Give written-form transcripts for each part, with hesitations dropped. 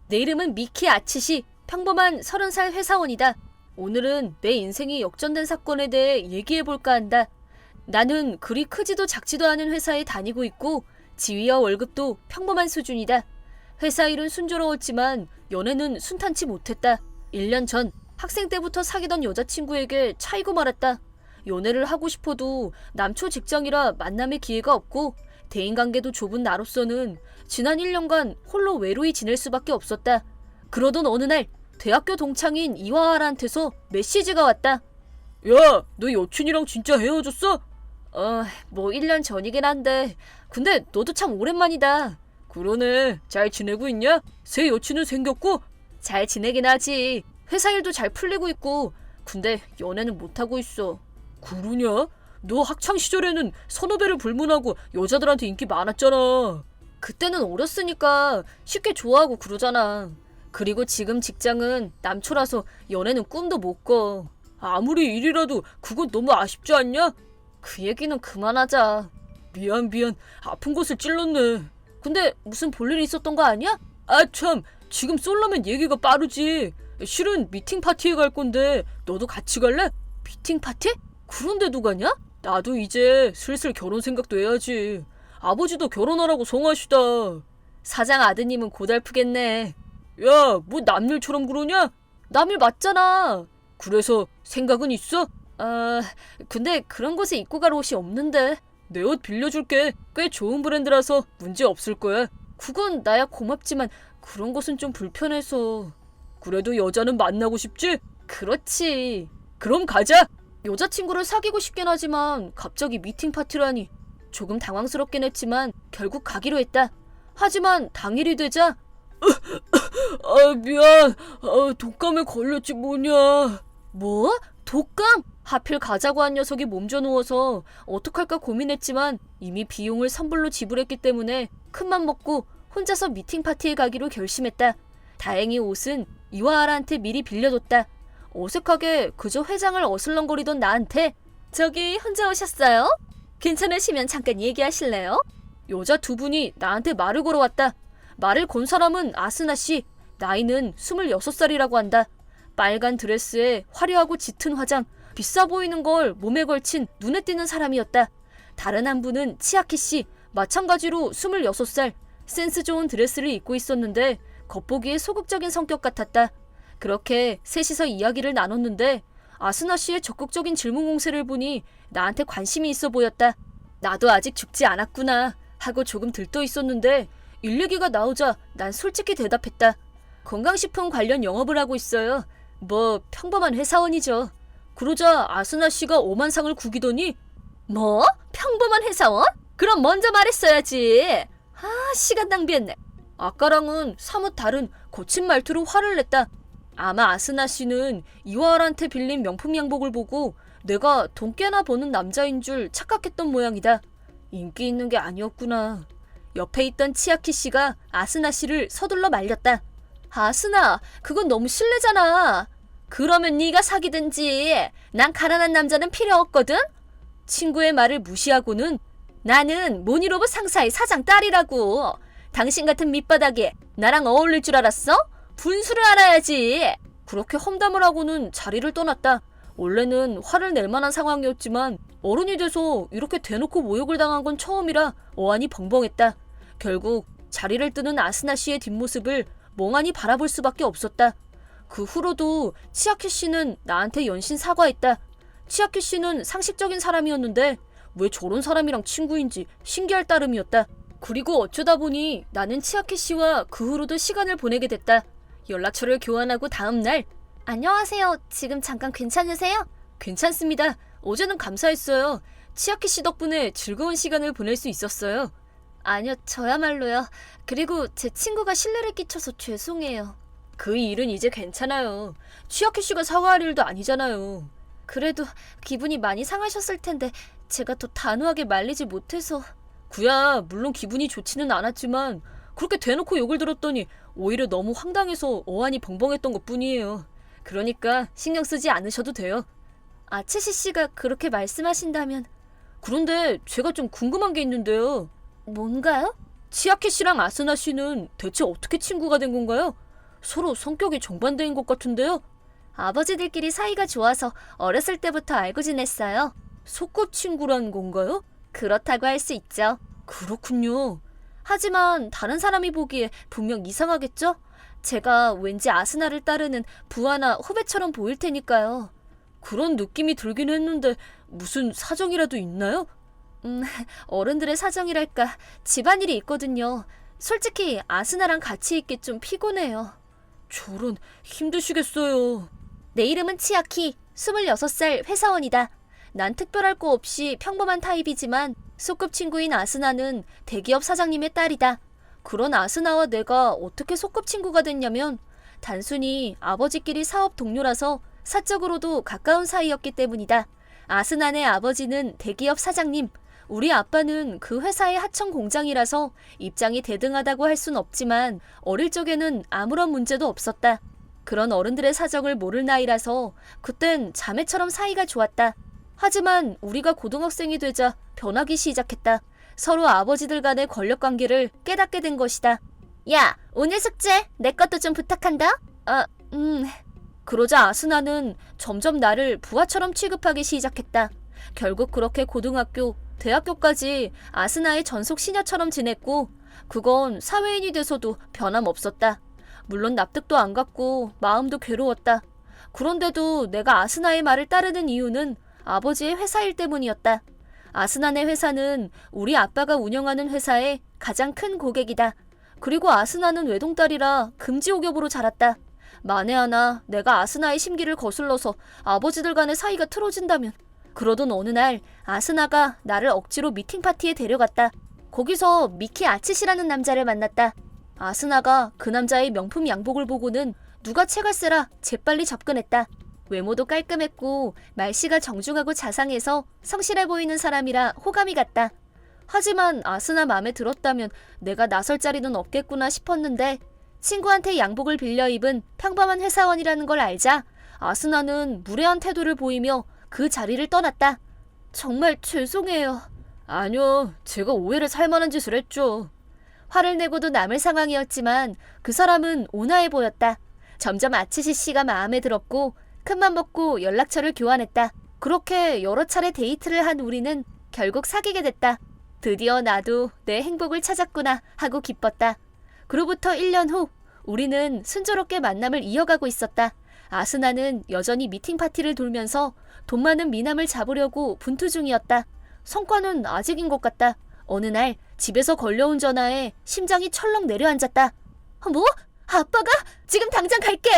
내 이름은 미키 아츠시. 평범한 30살 회사원이다. 오늘은 내 인생이 역전된 사건에 대해 얘기해볼까 한다. 나는 그리 크지도 작지도 않은 회사에 다니고 있고 지위와 월급도 평범한 수준이다. 회사 일은 순조로웠지만 연애는 순탄치 못했다. 1년 전 학생 때부터 사귀던 여자친구에게 차이고 말았다. 연애를 하고 싶어도 남초 직장이라 만남의 기회가 없고 대인관계도 좁은 나로서는 지난 1년간 홀로 외로이 지낼 수밖에 없었다. 그러던 어느 날 대학교 동창인 이와하라한테서 메시지가 왔다. 야, 너 여친이랑 진짜 헤어졌어? 뭐 1년 전이긴 한데 근데 너도 참 오랜만이다. 그러네. 잘 지내고 있냐? 새 여친은 생겼고? 잘 지내긴 하지. 회사 일도 잘 풀리고 있고 근데 연애는 못하고 있어. 그러냐? 너 학창시절에는 선후배를 불문하고 여자들한테 인기 많았잖아. 그때는 어렸으니까 쉽게 좋아하고 그러잖아. 그리고 지금 직장은 남초라서 연애는 꿈도 못 꿔. 아무리 일이라도 그건 너무 아쉽지 않냐? 그 얘기는 그만하자. 미안. 아픈 곳을 찔렀네. 근데 무슨 볼일이 있었던 거 아니야? 아 참, 지금 쏠라면 얘기가 빠르지. 실은 미팅 파티에 갈 건데 너도 같이 갈래? 미팅 파티? 그런데 누가 냐? 나도 이제 슬슬 결혼 생각도 해야지. 아버지도 결혼하라고 성하시다. 사장 아드님은 고달프겠네. 야, 뭐 남일처럼 그러냐? 남일 맞잖아. 그래서 생각은 있어? 근데 그런 곳에 입고 갈 옷이 없는데. 내 옷 빌려줄게. 꽤 좋은 브랜드라서 문제 없을 거야. 그건 나야 고맙지만 그런 곳은 좀 불편해서. 그래도 여자는 만나고 싶지? 그렇지. 그럼 가자. 여자친구를 사귀고 싶긴 하지만 갑자기 미팅 파티라니. 조금 당황스럽긴 했지만 결국 가기로 했다. 하지만 당일이 되자 미안. 독감에 걸렸지 뭐냐. 뭐? 독감? 하필 가자고 한 녀석이 몸져 누워서 어떡할까 고민했지만 이미 비용을 선불로 지불했기 때문에 큰맘 먹고 혼자서 미팅 파티에 가기로 결심했다. 다행히 옷은 이와하라한테 미리 빌려줬다. 어색하게 그저 회장을 어슬렁거리던 나한테 저기 혼자 오셨어요? 괜찮으시면 잠깐 얘기하실래요? 여자 두 분이 나한테 말을 걸어왔다. 말을 건 사람은 아스나 씨. 나이는 26살이라고 한다. 빨간 드레스에 화려하고 짙은 화장, 비싸 보이는 걸 몸에 걸친 눈에 띄는 사람이었다. 다른 한 분은 치아키 씨. 마찬가지로 26살. 센스 좋은 드레스를 입고 있었는데 겉보기에 소극적인 성격 같았다. 그렇게 셋이서 이야기를 나눴는데 아스나 씨의 적극적인 질문 공세를 보니 나한테 관심이 있어 보였다. 나도 아직 죽지 않았구나 하고 조금 들떠 있었는데 일 얘기가 나오자 난 솔직히 대답했다. 건강식품 관련 영업을 하고 있어요. 뭐 평범한 회사원이죠. 그러자 아스나 씨가 오만상을 구기더니 뭐? 평범한 회사원? 그럼 먼저 말했어야지. 시간 낭비했네. 아까랑은 사뭇 다른 거친 말투로 화를 냈다. 아마 아스나 씨는 이와할한테 빌린 명품 양복을 보고 내가 돈 꽤나 버는 남자인 줄 착각했던 모양이다. 인기 있는 게 아니었구나. 옆에 있던 치아키 씨가 아스나 씨를 서둘러 말렸다. 아스나, 그건 너무 실례잖아. 그러면 네가 사귀든지. 난 가난한 남자는 필요 없거든. 친구의 말을 무시하고는 나는 모니로브 상사의 사장 딸이라고. 당신 같은 밑바닥에 나랑 어울릴 줄 알았어? 분수를 알아야지. 그렇게 험담을 하고는 자리를 떠났다. 원래는 화를 낼 만한 상황이었지만 어른이 돼서 이렇게 대놓고 모욕을 당한 건 처음이라 어안이 벙벙했다. 결국 자리를 뜨는 아스나 씨의 뒷모습을 멍하니 바라볼 수밖에 없었다. 그 후로도 치아키 씨는 나한테 연신 사과했다. 치아키 씨는 상식적인 사람이었는데 왜 저런 사람이랑 친구인지 신기할 따름이었다. 그리고 어쩌다 보니 나는 치아키 씨와 그 후로도 시간을 보내게 됐다. 연락처를 교환하고 다음 날 안녕하세요. 지금 잠깐 괜찮으세요? 괜찮습니다. 어제는 감사했어요. 치아키 씨 덕분에 즐거운 시간을 보낼 수 있었어요. 아니요, 저야말로요. 그리고 제 친구가 신뢰를 끼쳐서 죄송해요. 그 일은 이제 괜찮아요. 치아키 씨가 사과할 일도 아니잖아요. 그래도 기분이 많이 상하셨을 텐데 제가 더 단호하게 말리지 못해서. 구야, 물론 기분이 좋지는 않았지만 그렇게 대놓고 욕을 들었더니 오히려 너무 황당해서 어안이 벙벙했던 것뿐이에요. 그러니까 신경 쓰지 않으셔도 돼요. 아츠시 씨가 그렇게 말씀하신다면. 그런데 제가 좀 궁금한 게 있는데요. 뭔가요? 치아키 씨랑 아스나 씨는 대체 어떻게 친구가 된 건가요? 서로 성격이 정반대인 것 같은데요? 아버지들끼리 사이가 좋아서 어렸을 때부터 알고 지냈어요. 소꿉친구란 건가요? 그렇다고 할 수 있죠. 그렇군요. 하지만 다른 사람이 보기에 분명 이상하겠죠? 제가 왠지 아스나를 따르는 부하나 후배처럼 보일 테니까요. 그런 느낌이 들긴 했는데 무슨 사정이라도 있나요? 어른들의 사정이랄까 집안일이 있거든요. 솔직히 아스나랑 같이 있기 좀 피곤해요. 저런, 힘드시겠어요. 내 이름은 치아키, 26살 회사원이다. 난 특별할 거 없이 평범한 타입이지만 소꿉친구인 아스나는 대기업 사장님의 딸이다. 그런 아스나와 내가 어떻게 소꿉친구가 됐냐면 단순히 아버지끼리 사업 동료라서 사적으로도 가까운 사이였기 때문이다. 아스나네 아버지는 대기업 사장님, 우리 아빠는 그 회사의 하청 공장이라서 입장이 대등하다고 할 순 없지만 어릴 적에는 아무런 문제도 없었다. 그런 어른들의 사정을 모를 나이라서 그땐 자매처럼 사이가 좋았다. 하지만 우리가 고등학생이 되자 변하기 시작했다. 서로 아버지들 간의 권력관계를 깨닫게 된 것이다. 야, 오늘 숙제 내 것도 좀 부탁한다. 그러자 아스나는 점점 나를 부하처럼 취급하기 시작했다. 결국 그렇게 고등학교, 대학교까지 아스나의 전속 시녀처럼 지냈고 그건 사회인이 돼서도 변함없었다. 물론 납득도 안 갔고 마음도 괴로웠다. 그런데도 내가 아스나의 말을 따르는 이유는 아버지의 회사 일 때문이었다. 아스나네 회사는 우리 아빠가 운영하는 회사의 가장 큰 고객이다. 그리고 아스나는 외동딸이라 금지옥엽으로 자랐다. 만에 하나 내가 아스나의 심기를 거슬러서 아버지들 간의 사이가 틀어진다면. 그러던 어느 날 아스나가 나를 억지로 미팅 파티에 데려갔다. 거기서 미키 아치시라는 남자를 만났다. 아스나가 그 남자의 명품 양복을 보고는 누가 채갈세라 재빨리 접근했다. 외모도 깔끔했고 말씨가 정중하고 자상해서 성실해 보이는 사람이라 호감이 갔다. 하지만 아스나 맘에 들었다면 내가 나설 자리는 없겠구나 싶었는데 친구한테 양복을 빌려 입은 평범한 회사원이라는 걸 알자 아스나는 무례한 태도를 보이며 그 자리를 떠났다. 정말 죄송해요. 아니요, 제가 오해를 살 만한 짓을 했죠. 화를 내고도 남을 상황이었지만 그 사람은 온화해 보였다. 점점 아츠시 씨가 마음에 들었고 큰맘 먹고 연락처를 교환했다. 그렇게 여러 차례 데이트를 한 우리는 결국 사귀게 됐다. 드디어 나도 내 행복을 찾았구나 하고 기뻤다. 그로부터 1년 후 우리는 순조롭게 만남을 이어가고 있었다. 아스나는 여전히 미팅 파티를 돌면서 돈 많은 미남을 잡으려고 분투 중이었다. 성과는 아직인 것 같다. 어느 날 집에서 걸려온 전화에 심장이 철렁 내려앉았다. 뭐? 아빠가? 지금 당장 갈게!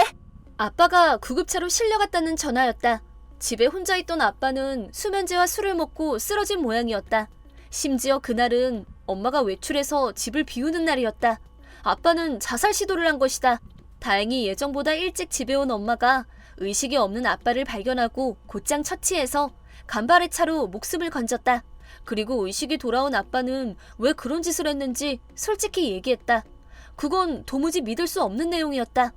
아빠가 구급차로 실려갔다는 전화였다. 집에 혼자 있던 아빠는 수면제와 술을 먹고 쓰러진 모양이었다. 심지어 그날은 엄마가 외출해서 집을 비우는 날이었다. 아빠는 자살 시도를 한 것이다. 다행히 예정보다 일찍 집에 온 엄마가 의식이 없는 아빠를 발견하고 곧장 처치해서 간발의 차로 목숨을 건졌다. 그리고 의식이 돌아온 아빠는 왜 그런 짓을 했는지 솔직히 얘기했다. 그건 도무지 믿을 수 없는 내용이었다.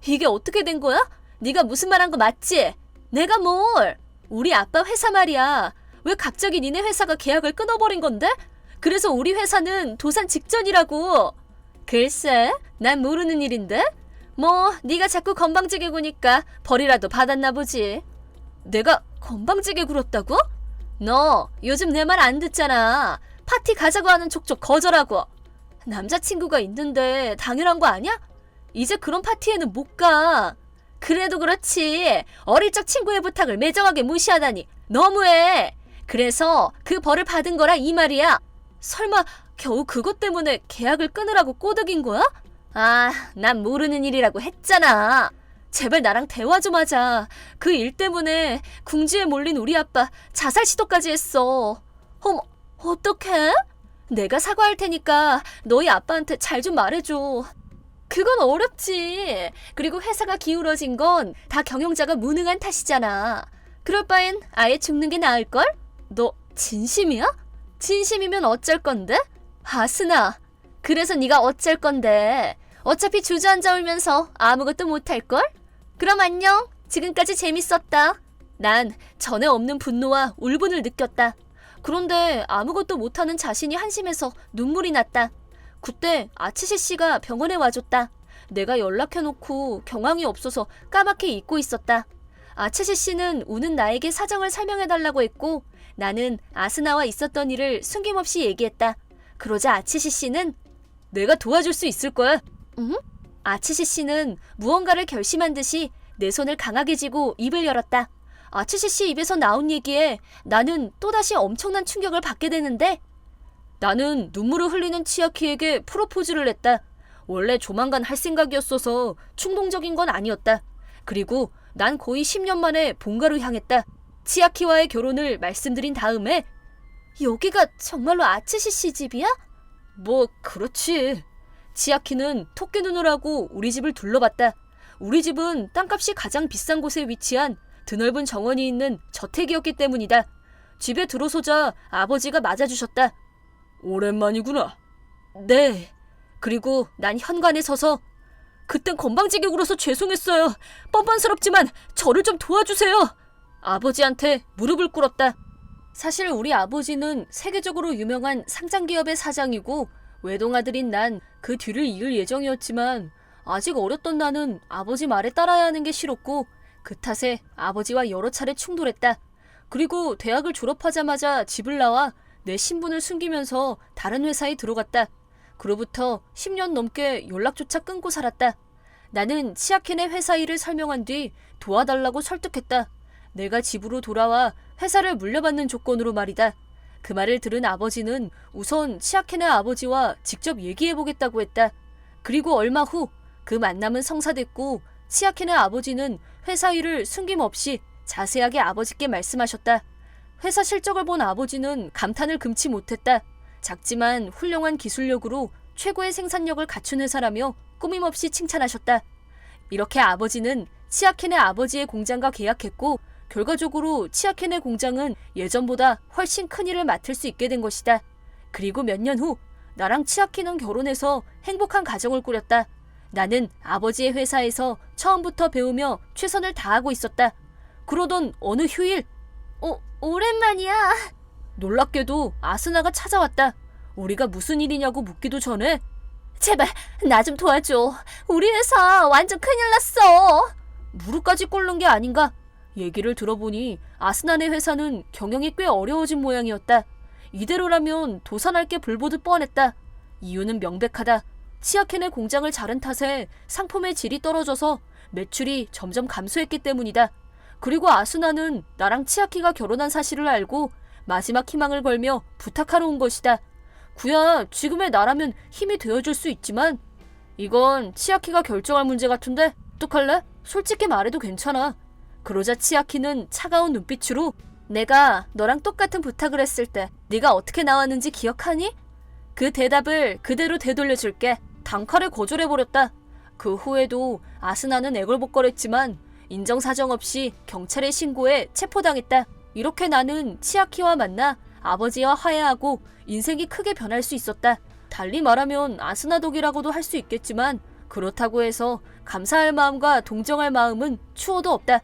이게 어떻게 된 거야? 네가 무슨 말한 거 맞지? 내가 뭘? 우리 아빠 회사 말이야. 왜 갑자기 니네 회사가 계약을 끊어버린 건데? 그래서 우리 회사는 도산 직전이라고. 글쎄, 난 모르는 일인데? 뭐 네가 자꾸 건방지게 구니까 벌이라도 받았나 보지. 내가 건방지게 굴었다고? 너 요즘 내 말 안 듣잖아. 파티 가자고 하는 족족 거절하고. 남자친구가 있는데 당연한 거 아니야? 이제 그런 파티에는 못 가. 그래도 그렇지. 어릴 적 친구의 부탁을 매정하게 무시하다니 너무해. 그래서 그 벌을 받은 거라 이 말이야. 설마 겨우 그것 때문에 계약을 끊으라고 꼬드긴 거야? 아, 난 모르는 일이라고 했잖아. 제발 나랑 대화 좀 하자. 그 일 때문에 궁지에 몰린 우리 아빠 자살 시도까지 했어. 어머, 어떡해? 내가 사과할 테니까 너희 아빠한테 잘 좀 말해줘. 그건 어렵지. 그리고 회사가 기울어진 건 다 경영자가 무능한 탓이잖아. 그럴 바엔 아예 죽는 게 나을걸? 너 진심이야? 진심이면 어쩔 건데? 아스나, 그래서 네가 어쩔 건데? 어차피 주저앉아 울면서 아무것도 못할걸? 그럼 안녕. 지금까지 재밌었다. 난 전에 없는 분노와 울분을 느꼈다. 그런데 아무것도 못하는 자신이 한심해서 눈물이 났다. 그때 아치시 씨가 병원에 와줬다. 내가 연락해놓고 경황이 없어서 까맣게 잊고 있었다. 아치시 씨는 우는 나에게 사정을 설명해달라고 했고 나는 아스나와 있었던 일을 숨김없이 얘기했다. 그러자 아치시 씨는 내가 도와줄 수 있을 거야. 응? 아치시 씨는 무언가를 결심한 듯이 내 손을 강하게 쥐고 입을 열었다. 아치시 씨 입에서 나온 얘기에 나는 또다시 엄청난 충격을 받게 되는데 나는 눈물을 흘리는 치아키에게 프로포즈를 했다. 원래 조만간 할 생각이었어서 충동적인 건 아니었다. 그리고 난 거의 10년 만에 본가로 향했다. 치아키와의 결혼을 말씀드린 다음에 여기가 정말로 아치시 씨 집이야? 뭐 그렇지. 치아키는 토끼 눈을 하고 우리 집을 둘러봤다. 우리 집은 땅값이 가장 비싼 곳에 위치한 드넓은 정원이 있는 저택이었기 때문이다. 집에 들어서자 아버지가 맞아주셨다. 오랜만이구나. 네. 그리고 난 현관에 서서 그땐 건방지게 굴어서 죄송했어요. 뻔뻔스럽지만 저를 좀 도와주세요. 아버지한테 무릎을 꿇었다. 사실 우리 아버지는 세계적으로 유명한 상장기업의 사장이고 외동아들인 난 그 뒤를 이을 예정이었지만 아직 어렸던 나는 아버지 말에 따라야 하는 게 싫었고 그 탓에 아버지와 여러 차례 충돌했다. 그리고 대학을 졸업하자마자 집을 나와 내 신분을 숨기면서 다른 회사에 들어갔다. 그로부터 10년 넘게 연락조차 끊고 살았다. 나는 치아켄의 회사 일을 설명한 뒤 도와달라고 설득했다. 내가 집으로 돌아와 회사를 물려받는 조건으로 말이다. 그 말을 들은 아버지는 우선 치아켄의 아버지와 직접 얘기해보겠다고 했다. 그리고 얼마 후 그 만남은 성사됐고 치아켄의 아버지는 회사 일을 숨김없이 자세하게 아버지께 말씀하셨다. 회사 실적을 본 아버지는 감탄을 금치 못했다. 작지만 훌륭한 기술력으로 최고의 생산력을 갖춘 회사라며 꾸밈없이 칭찬하셨다. 이렇게 아버지는 치아켄의 아버지의 공장과 계약했고 결과적으로 치아켄의 공장은 예전보다 훨씬 큰 일을 맡을 수 있게 된 것이다. 그리고 몇 년 후 나랑 치아켄은 결혼해서 행복한 가정을 꾸렸다. 나는 아버지의 회사에서 처음부터 배우며 최선을 다하고 있었다. 그러던 어느 휴일 오랜만이야. 놀랍게도 아스나가 찾아왔다. 우리가 무슨 일이냐고 묻기도 전에 제발 나 좀 도와줘. 우리 회사 완전 큰일 났어. 무릎까지 꿇는 게 아닌가? 얘기를 들어보니 아스나네 회사는 경영이 꽤 어려워진 모양이었다. 이대로라면 도산할 게 불보듯 뻔했다. 이유는 명백하다. 치아켄의 공장을 자른 탓에 상품의 질이 떨어져서 매출이 점점 감소했기 때문이다. 그리고 아스나는 나랑 치아키가 결혼한 사실을 알고 마지막 희망을 걸며 부탁하러 온 것이다. 구야 지금의 나라면 힘이 되어줄 수 있지만 이건 치아키가 결정할 문제 같은데 어떡할래? 솔직히 말해도 괜찮아. 그러자 치아키는 차가운 눈빛으로 내가 너랑 똑같은 부탁을 했을 때 네가 어떻게 나왔는지 기억하니? 그 대답을 그대로 되돌려줄게. 단칼에 거절해버렸다. 그 후에도 아스나는 애걸복걸했지만 인정사정 없이 경찰에 신고해 체포당했다. 이렇게 나는 치아키와 만나 아버지와 화해하고 인생이 크게 변할 수 있었다. 달리 말하면 아스나 덕이라고도 할 수 있겠지만 그렇다고 해서 감사할 마음과 동정할 마음은 추호도 없다.